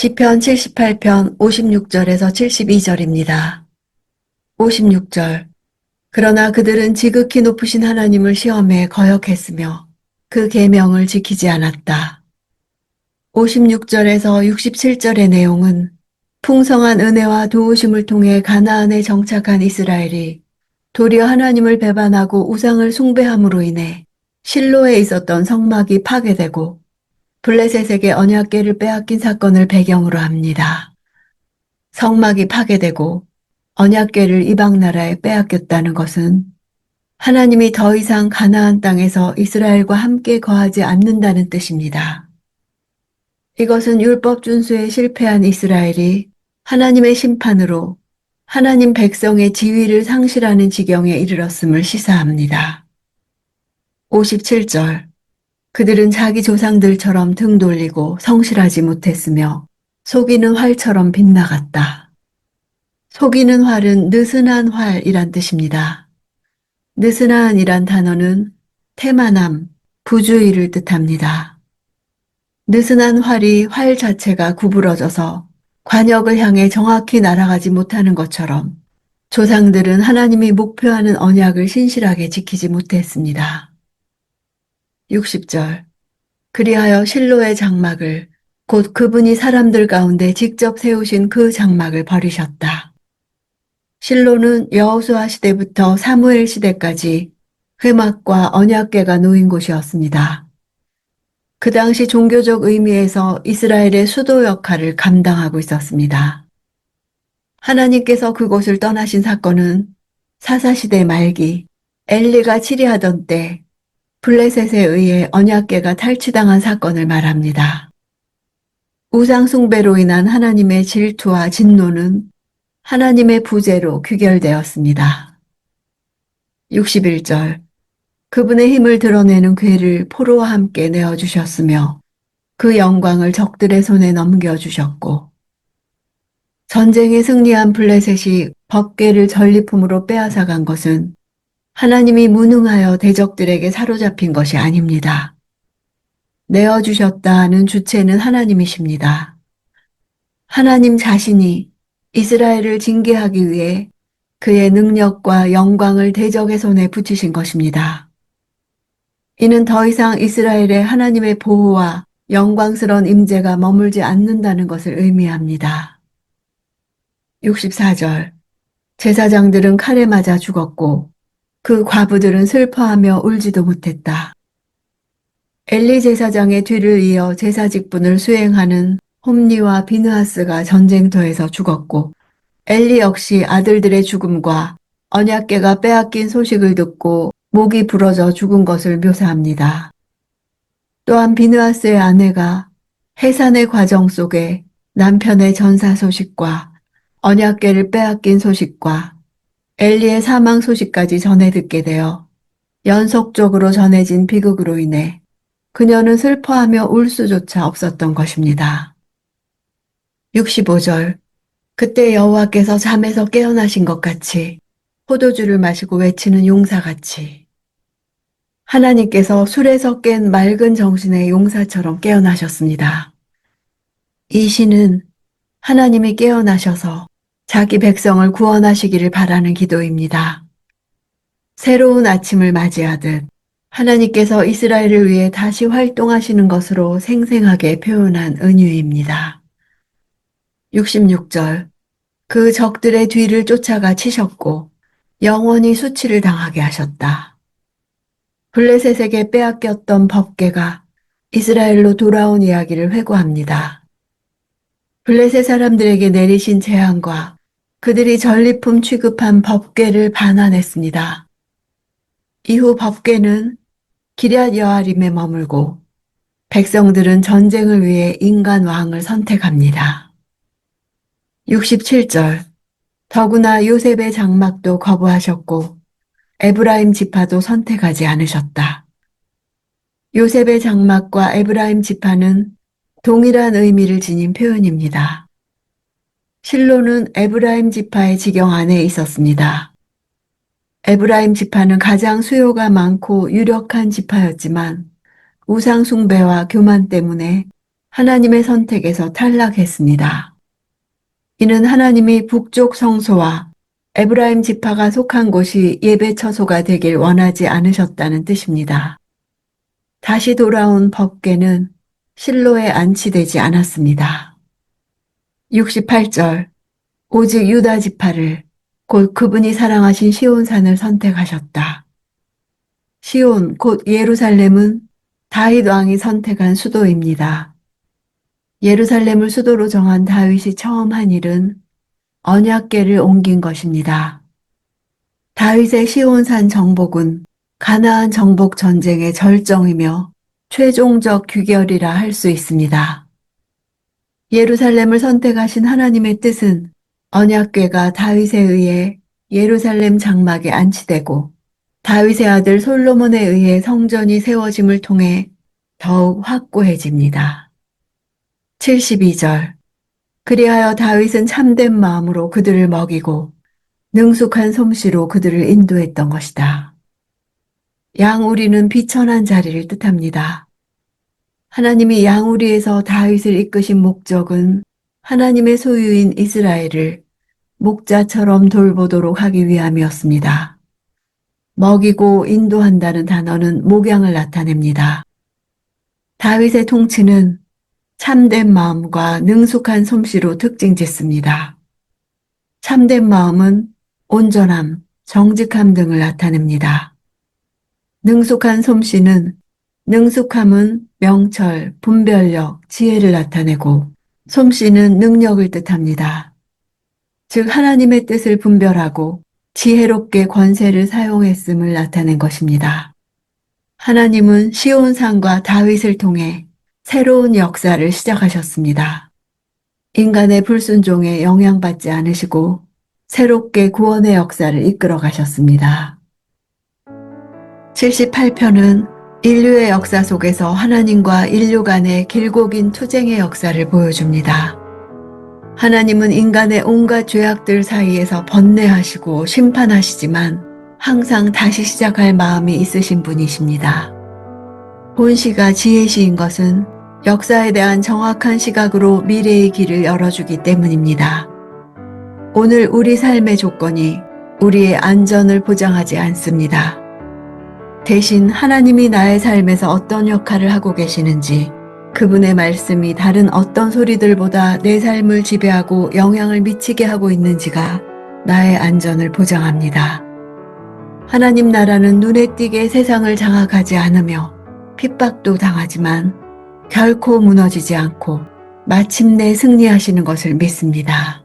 시편 78편 56절에서 72절입니다. 56절. 그러나 그들은 지극히 높으신 하나님을 시험해 거역했으며 그 계명을 지키지 않았다. 56절에서 67절의 내용은 풍성한 은혜와 도우심을 통해 가나안에 정착한 이스라엘이 도리어 하나님을 배반하고 우상을 숭배함으로 인해 실로에 있었던 성막이 파괴되고 블레셋에게 언약궤를 빼앗긴 사건을 배경으로 합니다. 성막이 파괴되고 언약궤를 이방 나라에 빼앗겼다는 것은 하나님이 더 이상 가나안 땅에서 이스라엘과 함께 거하지 않는다는 뜻입니다. 이것은 율법 준수에 실패한 이스라엘이 하나님의 심판으로 하나님 백성의 지위를 상실하는 지경에 이르렀음을 시사합니다. 57절. 그들은 자기 조상들처럼 등 돌리고 성실하지 못했으며 속이는 활처럼 빗나갔다. 속이는 활은 느슨한 활이란 뜻입니다. 느슨한이란 단어는 태만함, 부주의를 뜻합니다. 느슨한 활이 활 자체가 구부러져서 관역을 향해 정확히 날아가지 못하는 것처럼 조상들은 하나님이 목표하는 언약을 신실하게 지키지 못했습니다. 60절. 그리하여 실로의 장막을 곧 그분이 사람들 가운데 직접 세우신 그 장막을 버리셨다. 실로는 여호수아 시대부터 사무엘 시대까지 회막과 언약궤가 놓인 곳이었습니다. 그 당시 종교적 의미에서 이스라엘의 수도 역할을 감당하고 있었습니다. 하나님께서 그곳을 떠나신 사건은 사사시대 말기 엘리가 치리하던 때 블레셋에 의해 언약궤가 탈취당한 사건을 말합니다. 우상 숭배로 인한 하나님의 질투와 진노는 하나님의 부재로 귀결되었습니다. 61절. 그분의 힘을 드러내는 궤를 포로와 함께 내어주셨으며 그 영광을 적들의 손에 넘겨주셨고 전쟁에 승리한 블레셋이 법궤를 전리품으로 빼앗아간 것은 하나님이 무능하여 대적들에게 사로잡힌 것이 아닙니다. 내어주셨다는 주체는 하나님이십니다. 하나님 자신이 이스라엘을 징계하기 위해 그의 능력과 영광을 대적의 손에 붙이신 것입니다. 이는 더 이상 이스라엘의 하나님의 보호와 영광스러운 임재가 머물지 않는다는 것을 의미합니다. 64절. 제사장들은 칼에 맞아 죽었고 그 과부들은 슬퍼하며 울지도 못했다. 엘리 제사장의 뒤를 이어 제사 직분을 수행하는 홈니와 비느하스가 전쟁터에서 죽었고 엘리 역시 아들들의 죽음과 언약궤가 빼앗긴 소식을 듣고 목이 부러져 죽은 것을 묘사합니다. 또한 비느하스의 아내가 해산의 과정 속에 남편의 전사 소식과 언약궤를 빼앗긴 소식과 엘리의 사망 소식까지 전해 듣게 되어 연속적으로 전해진 비극으로 인해 그녀는 슬퍼하며 울 수조차 없었던 것입니다. 65절. 그때 여호와께서 잠에서 깨어나신 것 같이 포도주를 마시고 외치는 용사같이 하나님께서 술에서 깬 맑은 정신의 용사처럼 깨어나셨습니다. 이 시는 하나님이 깨어나셔서 자기 백성을 구원하시기를 바라는 기도입니다. 새로운 아침을 맞이하듯 하나님께서 이스라엘을 위해 다시 활동하시는 것으로 생생하게 표현한 은유입니다. 66절. 그 적들의 뒤를 쫓아가 치셨고 영원히 수치를 당하게 하셨다. 블레셋에게 빼앗겼던 법궤가 이스라엘로 돌아온 이야기를 회고합니다. 블레셋 사람들에게 내리신 재앙과 그들이 전리품 취급한 법궤를 반환했습니다. 이후 법궤는 기럇 여아림에 머물고 백성들은 전쟁을 위해 인간 왕을 선택합니다. 67절. 더구나 요셉의 장막도 거부하셨고 에브라임 지파도 선택하지 않으셨다. 요셉의 장막과 에브라임 지파는 동일한 의미를 지닌 표현입니다. 실로는 에브라임 지파의 지경 안에 있었습니다. 에브라임 지파는 가장 수요가 많고 유력한 지파였지만 우상 숭배와 교만 때문에 하나님의 선택에서 탈락했습니다. 이는 하나님이 북쪽 성소와 에브라임 지파가 속한 곳이 예배 처소가 되길 원하지 않으셨다는 뜻입니다. 다시 돌아온 법궤는 실로에 안치되지 않았습니다. 68절 오직 유다 지파를 곧 그분이 사랑하신 시온산을 선택하셨다. 시온 곧 예루살렘은 다윗 왕이 선택한 수도입니다. 예루살렘을 수도로 정한 다윗이 처음 한 일은 언약궤를 옮긴 것입니다. 다윗의 시온산 정복은 가나안 정복 전쟁의 절정이며 최종적 귀결이라 할 수 있습니다. 예루살렘을 선택하신 하나님의 뜻은 언약궤가 다윗에 의해 예루살렘 장막에 안치되고 다윗의 아들 솔로몬에 의해 성전이 세워짐을 통해 더욱 확고해집니다. 72절 그리하여 다윗은 참된 마음으로 그들을 먹이고 능숙한 솜씨로 그들을 인도했던 것이다. 양우리는 비천한 자리를 뜻합니다. 하나님이 양우리에서 다윗을 이끄신 목적은 하나님의 소유인 이스라엘을 목자처럼 돌보도록 하기 위함이었습니다. 먹이고 인도한다는 단어는 목양을 나타냅니다. 다윗의 통치는 참된 마음과 능숙한 솜씨로 특징짓습니다. 참된 마음은 온전함, 정직함 등을 나타냅니다. 능숙한 솜씨는 능숙함은 명철, 분별력, 지혜를 나타내고 솜씨는 능력을 뜻합니다. 즉 하나님의 뜻을 분별하고 지혜롭게 권세를 사용했음을 나타낸 것입니다. 하나님은 시온산과 다윗을 통해 새로운 역사를 시작하셨습니다. 인간의 불순종에 영향받지 않으시고 새롭게 구원의 역사를 이끌어 가셨습니다. 78편은 인류의 역사 속에서 하나님과 인류 간의 길고 긴 투쟁의 역사를 보여줍니다. 하나님은 인간의 온갖 죄악들 사이에서 번뇌하시고 심판하시지만 항상 다시 시작할 마음이 있으신 분이십니다. 본시가 지혜시인 것은 역사에 대한 정확한 시각으로 미래의 길을 열어주기 때문입니다. 오늘 우리 삶의 조건이 우리의 안전을 보장하지 않습니다. 대신 하나님이 나의 삶에서 어떤 역할을 하고 계시는지, 그분의 말씀이 다른 어떤 소리들보다 내 삶을 지배하고 영향을 미치게 하고 있는지가 나의 안전을 보장합니다. 하나님 나라는 눈에 띄게 세상을 장악하지 않으며 핍박도 당하지만 결코 무너지지 않고 마침내 승리하시는 것을 믿습니다.